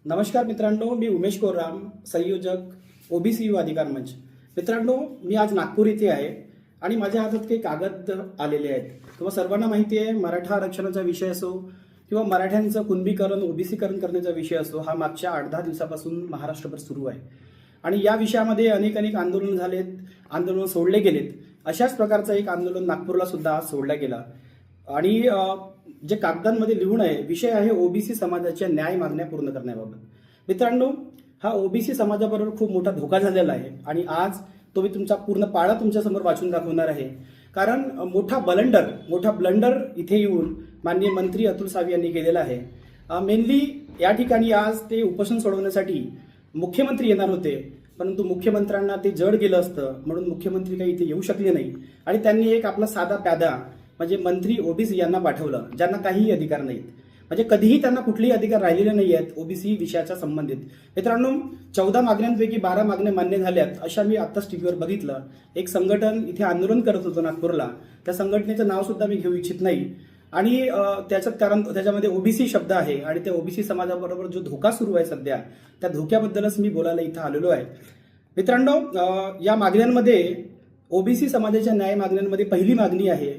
नमस्कार मित्रांनो, मी उमेश कोराम, संयोजक ओबीसी युवा अधिकार मंच. मित्रांनो, मी आज नागपूर येथे आहे आणि माझ्या हातात काही कागद आलेले आहेत. तुम्हाला सर्वांना माहिती आहे, मराठा आरक्षणाचा विषय असो किंवा मराठ्यांचं कुणबीकरण ओबीसीकरण करण्याचा विषय असो, हा मागच्या 8-10 दिवसापासून महाराष्ट्रभर सुरू आहे आणि या विषयामध्ये अनेक आंदोलन झालेत, आंदोलन सोडले गेलेत. अशाच प्रकारचं एक आंदोलन नागपूरला सुद्धा आज सोडलं गेलं आणि जे कागदांमध्ये लिहून आहे, विषय आहे ओबीसी समाजाच्या न्याय मागण्या पूर्ण करण्याबाबत. मित्रांनो, हा ओबीसी समाजाबरोबर खूप मोठा धोका झालेला आहे आणि आज तो मी तुमचा पूर्ण पाळा तुमच्यासमोर वाचून दाखवणार आहे. कारण मोठा ब्लंडर इथे येऊन माननीय मंत्री अतुल सावे यांनी केलेला आहे. मेनली या ठिकाणी आज ते उपोषण सोडवण्यासाठी मुख्यमंत्री येणार होते, परंतु मुख्यमंत्र्यांना ते जड गेलं असतं म्हणून मुख्यमंत्री काही इथे येऊ शकले नाही आणि त्यांनी एक आपला साधा प्यादा म्हणजे मंत्री ओबीसी यांना पाठवलं, ज्यांना काहीही अधिकार नाहीत. म्हणजे कधीही त्यांना कुठलेही अधिकार राहिलेले नाही आहेत ओबीसी विषयाच्या संबंधित. मित्रांनो, 14 मागण्यांपैकी 12 मागण्या मान्य झाल्यात, अशा मी आत्ताच टीव्हीवर बघितलं. एक संघटन इथे आंदोलन करत होतं नागपूरला, त्या संघटनेचं नाव सुद्धा मी घेऊ इच्छित नाही आणि कारण त्याच्यामध्ये ओबीसी शब्द आहे आणि त्या ओबीसी समाजाबरोबर जो धोका सुरू आहे सध्या, त्या धोक्याबद्दलच मी बोलायला इथं आलेलो आहे. मित्रांनो, या मागण्यांमध्ये ओबीसी समाजाच्या न्याय मागण्यांमध्ये पहिली मागणी आहे,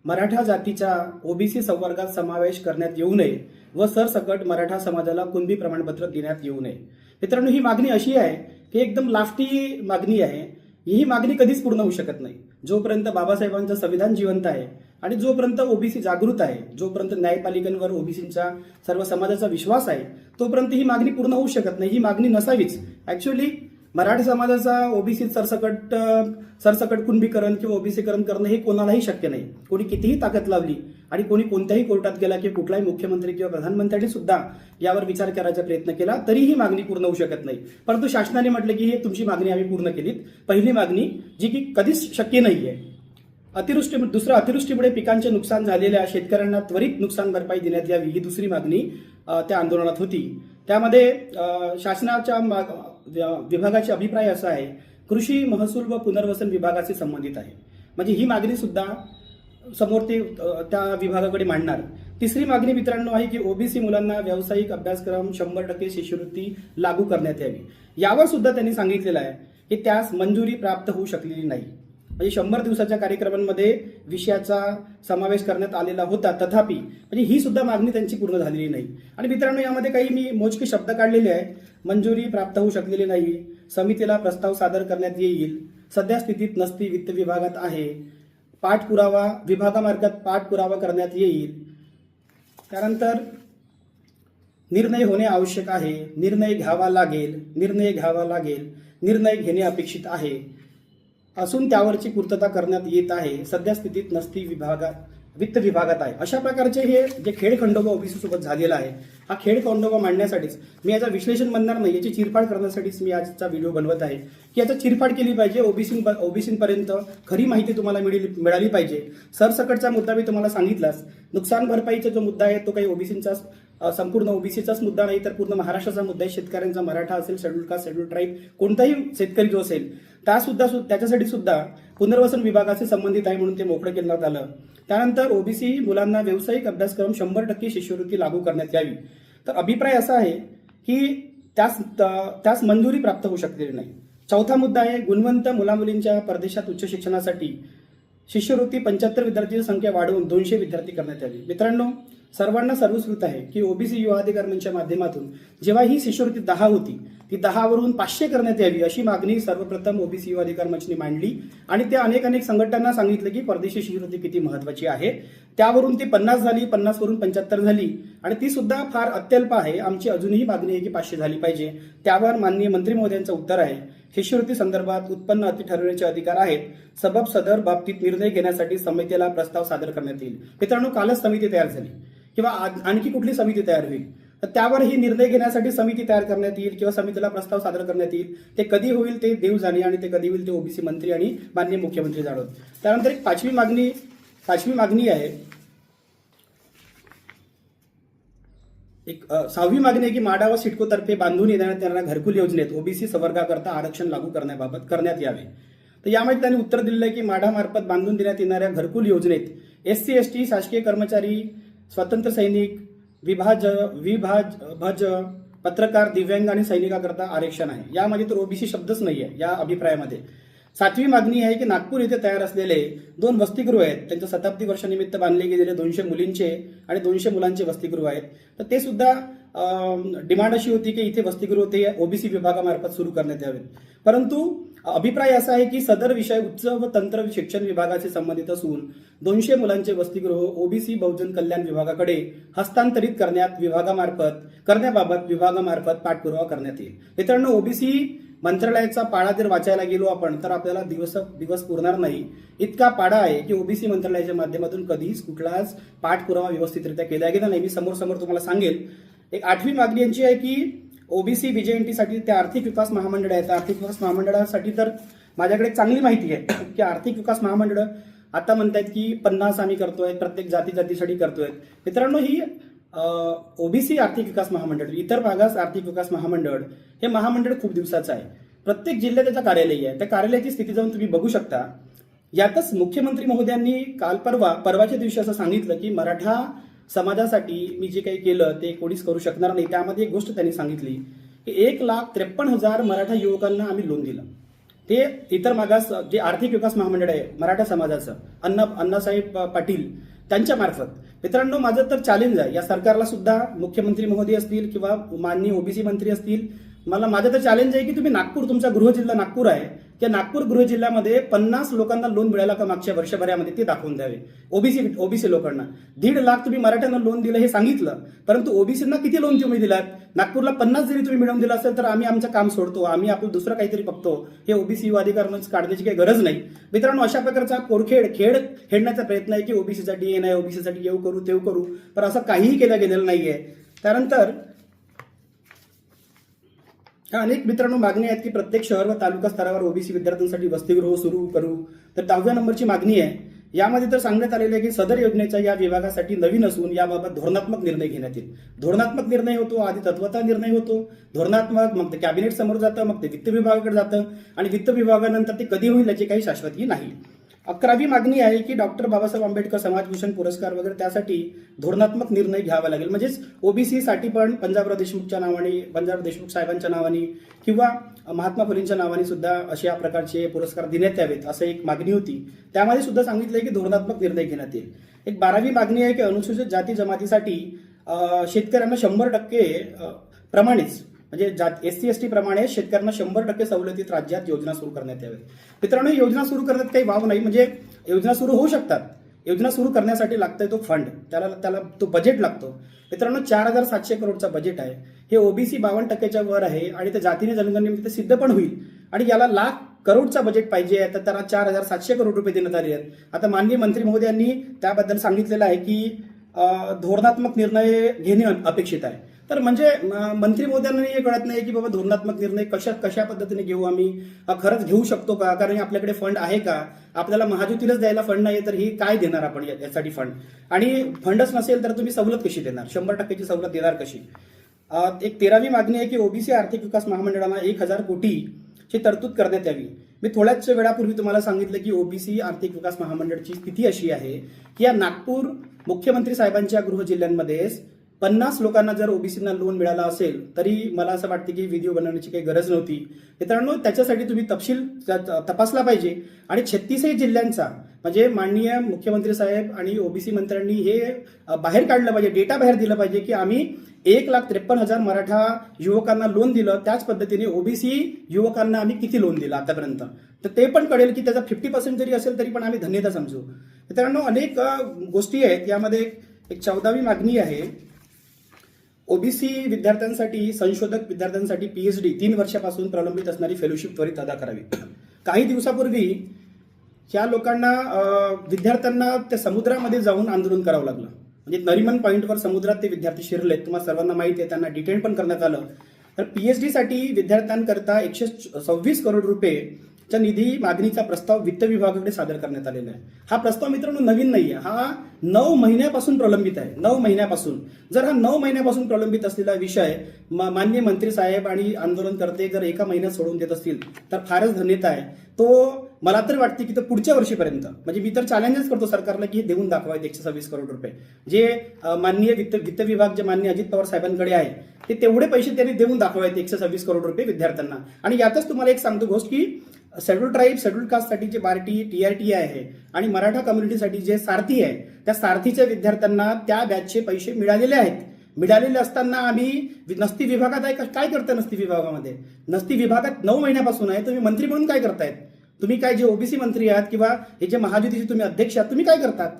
मराठा जातीच्या ओबीसी संवर्गात समावेश करण्यात येऊ नये व सरसकट मराठा समाजाला कुणबी प्रमाणपत्र देण्यात येऊ नये. मित्रांनो, ही मागणी अशी आहे की एकदम लाफ्टी मागणी आहे. ही मागणी कधीच पूर्ण होऊ शकत नाही जोपर्यंत बाबासाहेबांचं संविधान जिवंत आहे आणि जोपर्यंत ओबीसी जागृत आहे, जोपर्यंत न्यायपालिकांवर ओबीसींचा सर्व समाजाचा विश्वास आहे, तोपर्यंत ही मागणी पूर्ण होऊ शकत नाही. ही मागणी नसावीच. ऍक्च्युअली मराठा समाजाचा ओबीसी सरसकट कुणबीकरण किंवा ओबीसीकरण करणं हे कोणालाही शक्य नाही. कोणी कितीही ताकद लावली आणि कोणी कोणत्याही कोर्टात गेला किंवा कुठलाही मुख्यमंत्री किंवा प्रधानमंत्र्यांनी सुद्धा यावर विचार करायचा प्रयत्न केला तरी ही मागणी पूर्ण होऊ शकत नाही. परंतु शासनाने म्हटलं की हे तुमची मागणी आम्ही पूर्ण केलीत. पहिली मागणी जी की कधीच शक्य नाहीये. अतिवृष्टीमुळे पिकांचे नुकसान झालेल्या शेतकऱ्यांना त्वरित नुकसान भरपाई देण्यात यावी, ही दुसरी मागणी त्या आंदोलनात होती. त्यामध्ये शासनाच्या विभागाचे अभिप्राय असा आहे, कृषी महसूल व पुनर्वसन विभागाशी संबंधित आहे. म्हणजे ही मागणी सुद्धा समोर ते त्या विभागाकडे मांडणार. तिसरी मागणी मित्रांनो आहे की ओबीसी मुलांना व्यावसायिक अभ्यासक्रम 100% शिष्यवृत्ती लागू करण्यात यावी. यावर सुद्धा त्यांनी सांगितलेलं आहे की त्यास मंजुरी प्राप्त होऊ शकलेली नाही. म्हणजे 100 दिवसाच्या कार्यक्रमांमध्ये विषयाचा समावेश करण्यात आलेला होता, तथापि म्हणजे ही सुद्धा मागणी त्यांची पूर्ण झालेली नाही. आणि मित्रांनो, यामध्ये काही मी मोजके शब्द काढलेले आहेत. मंजुरी प्राप्त होऊ शकलेली नाही, समितीला प्रस्ताव सादर करण्यात येईल, सध्या स्थितीत नसती, वित्त विभागात आहे, पाठपुरावा विभागामार्फत पाठपुरावा करण्यात येईल, त्यानंतर निर्णय होणे आवश्यक आहे, निर्णय घ्यावा लागेल, निर्णय घेणे अपेक्षित आहे असून त्यावरची पूर्तता करण्यात येत आहे, सध्या स्थितीत नसती, वित्त विभागात आहे. अशा प्रकारचे हे जे खेळखंडोबा ओबीसी सोबत झालेला आहे, हा खेळखंडोबा मांडण्यासाठीच मी याचं विश्लेषण म्हणणार नाही, याची चिरफाड करण्यासाठीच मी आजचा व्हिडिओ बनवत आहे की याचा चिरफाड केली पाहिजे. ओबीसींपर्यंत खरी माहिती तुम्हाला मिळाली पाहिजे. सरसकटचा मुद्दा मी तुम्हाला सांगितलाच. नुकसान भरपाईचा जो मुद्दा आहे तो काही ओबीसींचा संपूर्ण ओबीसीचाच मुद्दा नाही, तर पूर्ण महाराष्ट्राचा मुद्दा आहे. शेतकऱ्यांचा, मराठा असेल, शेड्यूल कास्ट, शेड्यूल ट्राईब, कोणताही शेतकरी जो असेल त्याच्यासाठी सुद्धा पुनर्वसन विभागाशी संबंधित आहे म्हणून ते मोकळं करण्यात आलं. त्यानंतर ओबीसी मुलांना व्यावसायिक अभ्यासक्रम 100% शिष्यवृत्ती लागू करण्यात यावी. तर अभिप्राय असा आहे की त्यास मंजुरी प्राप्त होऊ शकलेली नाही. चौथा मुद्दा आहे, गुणवंत मुलामुलींच्या परदेशात उच्च शिक्षणासाठी शिष्यवृत्ती 75 विद्यार्थ्यांची संख्या वाढवून 200 विद्यार्थी करण्यात यावी. मित्रांनो, सर्वांना सर्वश्रुत आहे की ओबीसी युवा अधिकार मंचाच्या माध्यमातून जेव्हा ही शिष्यवृत्ती 10 होती, ती 10 वरून 500 करण्यात यावी अशी मागणी सर्वप्रथम ओबीसी युवा अधिकार मंचने मांडली आणि त्या अनेक संघटनांना सांगितलं की परदेशी शिष्यवृत्ती किती महत्वाची आहे. त्यावरून ती 50 झाली, 50 वरून 75 झाली आणि ती सुद्धा फार अत्यल्प आहे. आमची अजूनही मागणी आहे की 500 झाली पाहिजे. त्यावर माननीय मंत्री महोदयांचं उत्तर आहे, शिष्यवृत्ती संदर्भात उत्पन्न अटी ठरवण्याचे अधिकार आहेत. सबब सदर बाबतीत निर्णय घेण्यासाठी समितीला प्रस्ताव सादर करण्यात येईल. मित्रांनो, कालच समिती तयार झाली किंवा आणखी कुठली समिती तयार होईल, तर त्यावर ही निर्णय घेण्यासाठी समिती तयार करण्यात येईल किंवा समितीला प्रस्ताव सादर करण्यात येईल. ते कधी होईल ते देव जाणे आणि ते कधी होईल ते ओबीसी मंत्री आणि माननीय मुख्यमंत्री जाणवत. त्यानंतर एक पाचवी मागणी आहे, सहावी मागणी आहे की माडा व सिडकोतर्फे बांधून येण्यात येणाऱ्या घरकुल योजनेत ओबीसी संवर्गाकरता आरक्षण लागू करण्यात यावे. तर यामध्ये त्यांनी उत्तर दिलेलं आहे की माडामार्फत बांधून देण्यात येणाऱ्या घरकुल योजनेत SC ST शासकीय कर्मचारी, स्वतंत्र सैनिक, विभाज पत्रकार, दिव्यांग आणि सैनिकाकरता आरक्षण आहे. यामध्ये तर ओबीसी शब्दच नाही आहे या अभिप्रायामध्ये. 7वी मागणी आहे की नागपूर येथे तयार असलेले 2 वसतिगृह आहेत, त्यांच्या शताब्दी वर्षानिमित्त बांधले गेलेले 200 मुलींचे आणि 200 मुलांचे वसतिगृह आहेत. तर ते सुद्धा डिमांड अशी होती की इथे वसतिगृह ते ओबीसी विभागामार्फत सुरू करण्यात यावेत. परंतु अभिप्राय असा आहे की सदर विषय उच्च व तंत्र शिक्षण विभागाशी संबंधित असून 200 मुलांचे वसतिगृह ओबीसी बहुजन कल्याण विभागाकडे हस्तांतरित करण्याबाबत विभागामार्फत पाठपुरावा करण्यात येईल. मित्रांनो, ओबीसी मंत्रालयाचा पाडा जर वाचायला गेलो आपण तर आपल्याला दिवस पुरणार नाही. इतका पाडा आहे की ओबीसी मंत्रालयाच्या माध्यमातून कधीच कुठलाच पाठपुरावा व्यवस्थितरित्या केला गेला नाही. मी समोर तुम्हाला सांगेल. एक 8वी मागणी यांची आहे की ओबीसी बीजेएनटीसाठी त्या आर्थिक विकास महामंडळ आहे. त्या आर्थिक विकास महामंडळासाठी तर माझ्याकडे चांगली माहिती आहे की आर्थिक विकास महामंडळ आता म्हणतात की 50 आम्ही करतोय, प्रत्येक जातीसाठी करतोय. मित्रांनो, ही ओबीसी आर्थिक विकास महामंडळ, इतर भागास आर्थिक विकास महामंडळ, हे महामंडळ खूप दिवसाचं आहे. प्रत्येक जिल्ह्यात त्याचं कार्यालय आहे. त्या कार्यालयाची स्थिती जाऊन तुम्ही बघू शकता. यातच मुख्यमंत्री महोदयांनी काल परवाच्या दिवशी असं सांगितलं की मराठा समाजासाठी मी जे काही केलं ते कोणीच करू शकणार नाही. त्यामध्ये एक गोष्ट त्यांनी सांगितली की 1,53,000 मराठा युवकांना आम्ही लोन दिलं. ते इतर मागास जे आर्थिक विकास महामंडळ आहे मराठा समाजाचं, अण्णासाहेब पाटील त्यांच्या मार्फत. मित्रांनो, माझं तर चॅलेंज आहे या सरकारला सुद्धा, मुख्यमंत्री महोदय असतील किंवा माननीय ओबीसी मंत्री असतील, माझं तर चॅलेंज आहे की तुम्ही नागपूर, तुमचा गृहजिल्हा नागपूर आहे, त्या नागपूर गृह जिल्ह्यामध्ये 50 लोकांना लोन मिळाला का मागच्या वर्षभरामध्ये ते दाखवून द्यावे. ओबीसी लोकांना 1.5 लाख तुम्ही मराठ्यांना लोन दिलं हे सांगितलं, परंतु ओबीसींना किती लोन तुम्ही दिलात? नागपूरला 50 जरी तुम्ही मिळवून दिला असेल तर आम्ही आमचं काम सोडतो, आम्ही आपलं दुसरं काहीतरी बघतो. हे ओबीसी अधिकार काढण्याची काही गरज नाही. मित्रांनो, अशा प्रकारचा खेळ खेळण्याचा प्रयत्न आहे की ओबीसीसाठी हे नाही, ओबीसीसाठी येऊ करू तेव करू, पण असं काहीही केलं गेलेलं नाहीये. त्यानंतर अनेक मित्रांनो मागणी आहेत की प्रत्येक शहर व तालुका स्तरावर ओबीसी विद्यार्थ्यांसाठी वसतिगृह सुरू करू. तर 10व्या नंबरची मागणी आहे. यामध्ये तर सांगण्यात आलेलं आहे की सदर योजनेच्या या विभागासाठी नवीन असून याबाबत धोरणात्मक निर्णय घेण्यात येईल. धोरणात्मक निर्णय होतो, आधी तत्वता निर्णय होतो, धोरणात्मक, मग ते कॅबिनेट समोर जातं, मग ते वित्त विभागाकडे जातं आणि वित्त विभागानंतर ते कधी होईल याची काही शाश्वती नाही. 11वी मागणी आहे की डॉक्टर बाबासाहेब आंबेडकर समाजभूषण पुरस्कार वगैरे त्यासाठी धोरणात्मक निर्णय घ्यावा लागेल. म्हणजेच ओबीसी साठी पण पंजाबराव देशमुख साहेबांच्या नावाने किंवा महात्मा फुलेंच्या नावाने सुद्धा अशा प्रकारचे पुरस्कार देण्यात यावेत असं एक मागणी होती. त्यामध्ये सुद्धा सांगितलंय की धोरणात्मक निर्णय घेण्यात येईल. एक 12वी मागणी आहे की अनुसूचित जाती जमातीसाठी शेतकऱ्यांना 100% प्रमाणेच, म्हणजे एससी एसटी प्रमाणे शेतकऱ्यांना 100% सवलतीत राज्यात योजना सुरू करण्यात याव्यात. मित्रांनो, ही योजना सुरू करण्यात काही वाव नाही. म्हणजे योजना सुरू होऊ शकतात. योजना सुरू करण्यासाठी लागतोय तो फंड, त्याला तो बजेट लागतो. मित्रांनो, 4,700 करोडचा बजेट आहे. हे ओबीसी 52%च्या वर आहे आणि ते जातीने जनगणनेमध्ये सिद्ध पण होईल. आणि याला लाख करोडचा बजेट पाहिजे तर त्याला 4,700 करोड रुपये देण्यात आले आहेत. आता माननीय मंत्री महोदयांनी त्याबद्दल सांगितलेलं आहे की धोरणात्मक निर्णय घेणे अपेक्षित आहे. तर म्हणजे मंत्री महोदयांना हे कळत नाही की बाबा धोरणात्मक निर्णय कशा पद्धतीने घेऊ, आम्ही खरंच घेऊ शकतो का, कारण आपल्याकडे फंड आहे का, आपल्याला महायुतीलाच द्यायला फंड नाही तर ही काय देणार आपण यासाठी फंड, आणि फंडच नसेल तर तुम्ही सवलत कशी देणार, 100%ची सवलत देणार कशी. एक 13वी मागणी आहे की ओबीसी आर्थिक विकास महामंडळाला 1,000 कोटीची तरतूद करण्यात यावी. मी थोड्याच वेळापूर्वी तुम्हाला सांगितलं की ओबीसी आर्थिक विकास महामंडळाची स्थिती अशी आहे की या नागपूर मुख्यमंत्री साहेबांच्या गृह जिल्ह्यांमध्ये 50 लोकांना जर ओबीसींना लोन मिळाला असेल तरी मला असं वाटतं की व्हिडिओ बनवण्याची काही गरज नव्हती. मित्रांनो, त्याच्यासाठी तुम्ही तपशील तपासला पाहिजे आणि 36 जिल्ह्यांचा, म्हणजे माननीय मुख्यमंत्री साहेब आणि ओबीसी मंत्र्यांनी हे बाहेर काढलं पाहिजे, डेटा बाहेर दिलं पाहिजे की आम्ही 1,53,000 मराठा युवकांना लोन दिलं, त्याच पद्धतीने ओबीसी युवकांना आम्ही किती लोन दिलं आतापर्यंत, तर ते पण कळेल की त्याचा 50% जरी असेल तरी पण आम्ही धन्यता समजू. मित्रांनो, अनेक गोष्टी आहेत. यामध्ये एक 14वी मागणी आहे. ओबीसी विद्यार्थ्यांसाठी, संशोधक विद्यार्थ्यांसाठी पीएचडी 3 वर्षापासून प्रलंबित असणारी फेलोशिप त्वरित अदा करावी. काही दिवसापूर्वी या लोकांना विद्यार्थ्यांना त्या समुद्रामध्ये जाऊन आंदोलन करावं लागलं. म्हणजे नरिमन पॉईंटवर समुद्रात ते विद्यार्थी शिरलेत, तुम्हाला सर्वांना माहिती आहे, त्यांना डिटेन पण करण्यात आलं. तर पीएचडी साठी विद्यार्थ्यांकरता 126 करोड रुपये च्या निधी मागणीचा प्रस्ताव वित्त विभागाकडे सादर करण्यात आलेला आहे. हा प्रस्ताव मित्रांनो नवीन नाही आहे, हा 9 महिन्यापासून प्रलंबित आहे. 9 महिन्यापासून. जर हा 9 महिन्यापासून प्रलंबित असलेला विषय माननीय मंत्री साहेब आणि आंदोलनकर्ते जर एका महिन्यात सोडून देत असतील तर फारच धन्यता आहे. तो मला तर वाटते की तो पुढच्या वर्षीपर्यंत, म्हणजे मी तर चॅलेंजच करतो सरकारला की हे देऊन दाखवायचे 126 करोड रुपये जे माननीय वित्त विभाग जे माननीय अजित पवार साहेबांकडे आहे ते तेवढे पैसे त्यांनी देऊन दाखवायचे 126 करोड रुपये विद्यार्थ्यांना. आणि यातच तुम्हाला एक सांगतो गोष्ट की शेड्यूल ट्राईब शेड्यूल कास्टसाठी जे बार्टी TRT आहे आणि मराठा कम्युनिटीसाठी जे सारथी आहे त्या सारथीच्या विद्यार्थ्यांना त्या बॅचचे पैसे मिळालेले आहेत. मिळालेले असताना आम्ही नसती विभागात आहे काय करता नसती विभागामध्ये? नसती विभागात 9 महिन्यापासून आहे. तुम्ही मंत्री म्हणून काय करतायत? तुम्ही काय जे ओबीसी मंत्री आहात किंवा हे जे महायुतीचे तुम्ही अध्यक्ष आहात तुम्ही काय करतात?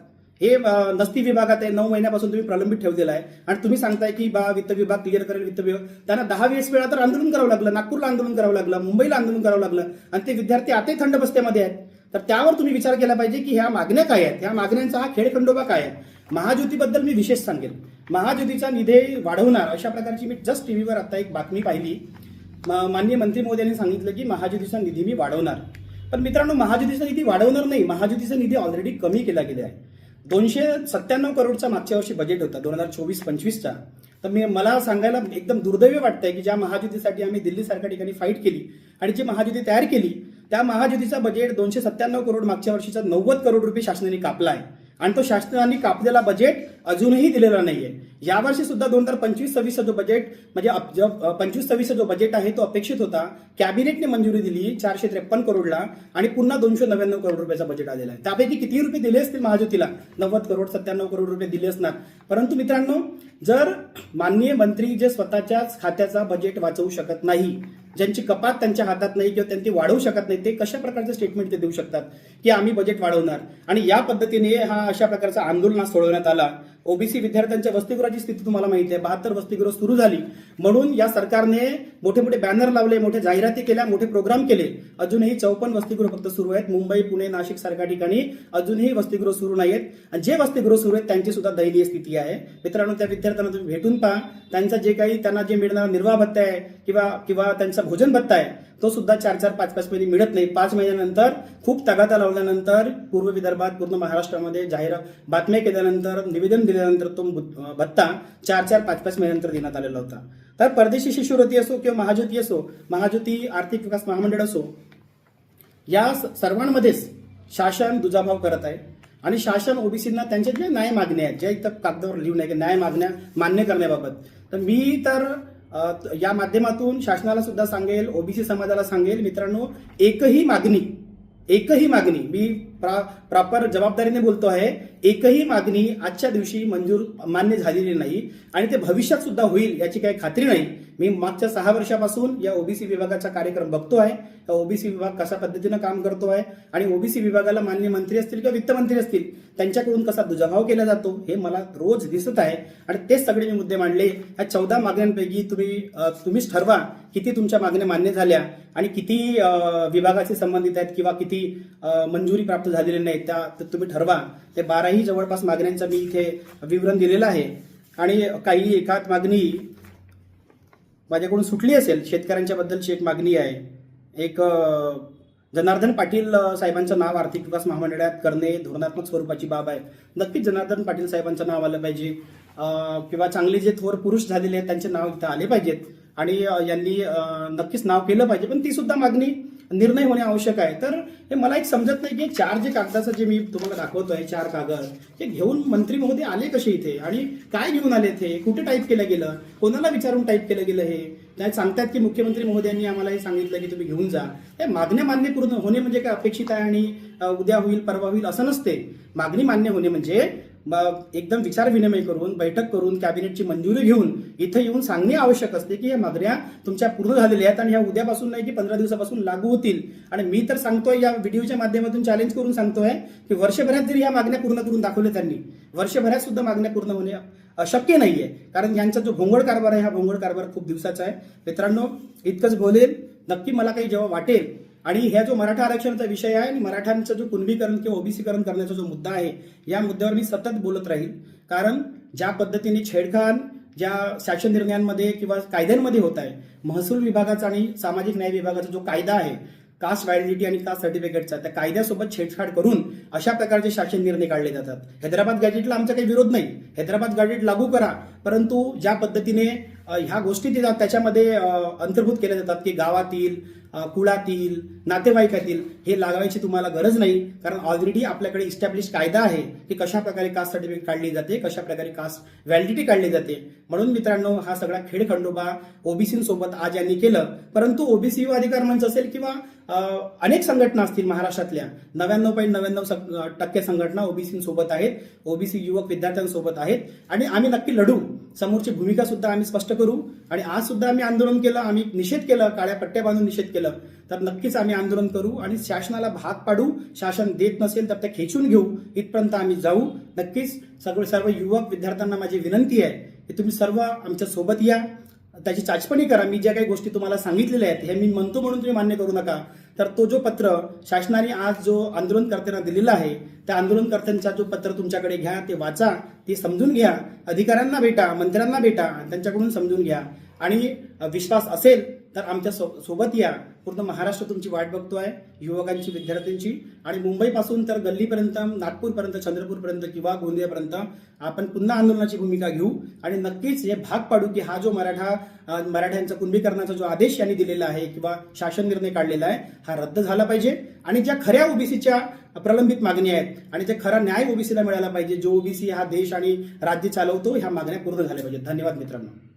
हे नसती विभागात आहे, 9 महिन्यापासून तुम्ही प्रलंबित ठेवलेला आहे आणि तुम्ही सांगताय की वित्त विभाग क्लिअर करेल. वित्त विभाग त्यांना 10-20 वेळा तर आंदोलन करावं लागलं, नागपूरला आंदोलन करावं लागलं, मुंबईला आंदोलन करावं लागलं आणि ते विद्यार्थी आताही थंड बस्त्यामध्ये आहेत. तर त्यावर तुम्ही विचार केला पाहिजे की ह्या मागण्या काय आहेत, ह्या मागण्यांचा हा खेळखंडोबा काय आहे. महायुतीबद्दल मी विशेष सांगेन. महायुतीचा निधी वाढवणार अशा प्रकारची मी जस्ट टीव्हीवर आता एक बातमी पाहिली. माननीय मंत्री महोदयांनी सांगितलं की महायुतीचा निधी मी वाढवणार. पण मित्रांनो महायुतीचा निधी वाढवणार नाही, महायुतीचा निधी ऑलरेडी कमी केला गेला आहे. 297 करोडचा मागच्या वर्षी बजेट होता 2024-25चा. तर मला सांगायला एकदम दुर्दैवी वाटतंय की ज्या महायुतीसाठी आम्ही दिल्लीसारख्या ठिकाणी फाईट केली आणि जी महायुती तयार केली त्या महायुतीचा बजेट 297 करोड मागच्या वर्षीचा 90 करोड रुपये शासनाने कापला आहे आणि तो शासनाने कापलेला बजेट अजूनही दिलेला नाहीये. यावर्षी सुद्धा 2025-26 जो बजेट म्हणजे 25-26 जो बजेट आहे तो अपेक्षित होता. कॅबिनेटने मंजुरी दिली 453 करोडला आणि पुन्हा 299 करोड रुपयाचा बजेट आलेला आहे. त्यापैकी किती रुपये दिले असतील महायुतीला? 90 करोड 97 करोड रुपये दिले असणार. परंतु मित्रांनो जर माननीय मंत्री जे स्वतःच्याच खात्याचा बजेट वाचवू शकत नाही, ज्यांची कपात त्यांच्या हातात नाही किंवा त्यांची वाढवू शकत नाही, ते कशा प्रकारचे स्टेटमेंट ते देऊ शकतात की आम्ही बजेट वाढवणार? आणि या पद्धतीने हा अशा प्रकारचा आंदोलन सोडवण्यात आला. ओबीसी विद्यार्थ्यांच्या वसतिगृहाची स्थिती तुम्हाला माहिती आहे, 72 वसतिगृह सुरू झाली म्हणून या सरकारने मोठे मोठे बॅनर लावले, मोठे जाहिराती केल्या, मोठे प्रोग्राम केले. अजूनही 54 वसतिगृह फक्त सुरू आहेत. मुंबई, पुणे, नाशिक सारख्या ठिकाणी अजूनही वसतिगृह सुरू नाहीत आणि जे वसतिगृह सुरू आहेत त्यांची सुद्धा दयनीय स्थिती आहे. मित्रांनो त्या विद्यार्थ्यांना तुम्ही भेटून पहा. त्यांचा जे काही त्यांना जे मिळणारा निर्वाह भत्ता आहे किंवा त्यांचा भोजन भत्ता आहे तो सुद्धा 4-4, 5-5 महिने मिळत नाही. 5 महिन्यानंतर खूप तगादा लावल्यानंतर पूर्व विदर्भात पूर्ण महाराष्ट्रामध्ये बातम्या केल्यानंतर निवेदन दिल्यानंतर तो भत्ता 4-4, 5-5 महिन्यानंतर देण्यात आलेला होता. तर परदेशी शिष्यवृत्ती असो किंवा महाज्योती असो, महाज्योती आर्थिक विकास महामंडळ असो, या सर्वांमध्येच शासन दुजाभाव करत आहे आणि शासन ओबीसींना त्यांच्या ज्या न्याय मागण्या आहेत, ज्या इथं कागदावर लिहून आहे की न्याय मागण्या मान्य करण्याबाबत, तर मी तर या माध्यमातून शासनाला सुद्धा सांगेल, ओबीसी समाजाला सांगेल, मित्रांनो एकही मागणी मी प्रॉपर जबाबदारीने बोलतो आहे, एकही मागणी आजच्या दिवशी मान्य झालेली नाही आणि ते भविष्यात सुद्धा होईल याची काही खात्री नाही. मी मागच्या 6 वर्षापासून या ओबीसी विभागाचा कार्यक्रम बघतो आहे. ओबीसी विभाग कशा पद्धतीनं काम करतो आहे आणि ओबीसी विभागाला मान्य मंत्री असतील किंवा वित्तमंत्री असतील त्यांच्याकडून कसा दुजाभाव केला जातो हे मला रोज दिसत आहे आणि तेच सगळे मी मुद्दे मांडले. या 14 मागण्यांपैकी तुम्हीच ठरवा किती तुमच्या मागण्या मान्य झाल्या आणि किती विभागाशी संबंधित आहेत किंवा किती मंजुरी प्राप्त झालेली नाही त्या तुम्ही ठरवा. ते 12ही जवळपास मागण्यांचा मी इथे विवरण दिलेलं आहे आणि काही एकात मागणी माझ्याकडून सुटली असेल. शेतकऱ्यांच्या बद्दलची एक मागणी आहे. एक जनार्दन पाटील साहेबांचं नाव आर्थिक विकास महामंडळात करणे धोरणात्मक स्वरूपाची बाब आहे. नक्कीच जनार्दन पाटील साहेबांचं नाव आलं पाहिजे किंवा चांगले जे थोर पुरुष झालेले आहेत त्यांचे नाव इथं आले पाहिजेत आणि यांनी नक्कीच नाव केलं पाहिजे. पण ती सुद्धा मागणी निर्णय होणे आवश्यक आहे. तर हे मला एक समजत नाही की 4 जे कागदाचं जे मी तुम्हाला दाखवतोय 4 कागद हे घेऊन मंत्री महोदय आले कसे इथे आणि काय घेऊन आले ते, कुठे टाईप केलं गेलं, कोणाला विचारून टाईप केलं गेलं, हे नाही सांगतात की मुख्यमंत्री महोदयांनी आम्हाला हे सांगितलं की तुम्ही घेऊन जा. हे मागण्या मान्य पूर्ण होणे म्हणजे काय अपेक्षित आहे आणि उद्या होईल परवा होईल असं नसते. मागणी मान्य होणे म्हणजे एकदम विचार विनिमय करून बैठक करून कॅबिनेटची मंजुरी घेऊन इथं येऊन सांगणे आवश्यक असते की या मागण्या तुमच्या पूर्ण झालेल्या आहेत आणि ह्या उद्यापासून नाही की 15 दिवसापासून लागू होतील. आणि मी तर सांगतोय या व्हिडिओच्या माध्यमातून चॅलेंज करून सांगतोय की वर्षभरात जरी या मागण्या पूर्ण करून दाखवल्या त्यांनी, वर्षभरात सुद्धा मागण्या पूर्ण होणे अशक्य नाहीये. कारण यांचा जो भोंगळ कारभार आहे हा भोंगळ कारभार खूप दिवसाचा आहे. मित्रांनो इतकंच बोलेल. नक्की मला काही जेव्हा वाटेल आणि ह्या जो मराठा आरक्षणाचा विषय आहे आणि मराठ्यांचं जो कुणबीकरण किंवा ओबीसीकरण करण्याचा जो मुद्दा आहे या मुद्द्यावर मी सतत बोलत राहील. कारण ज्या पद्धतीने छेडखान ज्या शासन निर्णयांमध्ये किंवा कायद्यांमध्ये होत आहे, महसूल विभागाचा आणि सामाजिक न्याय विभागाचा जो कायदा आहे कास्ट व्हॅलिडिटी आणि कास्ट सर्टिफिकेटचा त्या कायद्यासोबत छेडछाड करून अशा प्रकारचे शासन निर्णय काढले जातात। हैदराबाद गॅजेटला आमचा काही विरोध नाही, हैदराबाद गॅजेट लागू करा, परंतु ज्या पद्धतीने ह्या गोष्टी त्याच्यामध्ये अंतर्भूत केल्या जातात की गावातील, कुळातील, नातेवाईकातील हे लागायची तुम्हाला गरज नाही, कारण ऑलरेडी आपल्याकडे इस्टॅब्लिश कायदा आहे की कशा प्रकारे कास्ट सर्टिफिकेट काढली जाते, कशा प्रकारे कास्ट व्हॅलिडिटी काढली जाते। म्हणून मित्रांनो, हा सगळा खेळखंडोबा ओबीसींसोबत आज यांनी केलं, परंतु ओबीसी युवा अधिकार मंच असेल किंवा अनेक संघटना असतील महाराष्ट्रातल्या 99.99% संघटना ओबीसींसोबत आहेत, ओबीसी युवक विद्यार्थ्यांसोबत आहेत आणि आम्ही नक्की लढू। समोरची भूमिका सुद्धा आम्ही स्पष्ट करू आणि आज सुद्धा आम्ही आंदोलन केलं, आम्ही निषेध केलं, काळ्या पट्ट्या बांधून निषेध केलं, तर नक्कीच आम्ही आंदोलन करू आणि शासनाला भाग पाडू। शासन देत नसेल तर ते खेचून घेऊ, इथपर्यंत आम्ही जाऊ। नक्कीच सर्व युवक विद्यार्थ्यांना माझी विनंती आहे की तुम्ही सर्व आमच्या सोबत या, त्याची चाचपणी करा। मी ज्या काही गोष्टी तुम्हाला सांगितलेल्या आहेत हे मी म्हणतो म्हणून तुम्ही मान्य करू नका। तर तो जो पत्र शासनाने आज जो आंदोलनकर्त्यांना दिलेला आहे, त्या आंदोलनकर्त्यांचा जो पत्र तुमच्याकडे घ्या, ते वाचा, ते समजून घ्या, अधिकाऱ्यांना भेटा, मंत्र्यांना भेटा, त्यांच्याकडून समजून घ्या आणि विश्वास असेल तर आमच्या सोबत या। पूर्ण महाराष्ट्र तुमची वाट बघतोय, युवकांची, विद्यार्थ्यांची, आणि मुंबईपासून तर गल्लीपर्यंत, नागपूरपर्यंत, चंद्रपूरपर्यंत किंवा गोंदियापर्यंत आपण पुन्हा आंदोलनाची भूमिका घेऊ आणि नक्कीच हे भाग पाडू की हा जो मराठ्यांचा कुणबीकरणाचा जो आदेश यांनी दिलेला आहे किंवा शासन निर्णय काढलेला आहे हा रद्द झाला पाहिजे आणि ज्या खऱ्या ओबीसीच्या प्रलंबित मागण्या आहेत आणि ते खरा न्याय ओबीसीला मिळाला पाहिजे, जो ओबीसी हा देश आणि राज्य चालवतो, ह्या मागण्या पूर्ण झाल्या पाहिजेत। धन्यवाद मित्रांनो।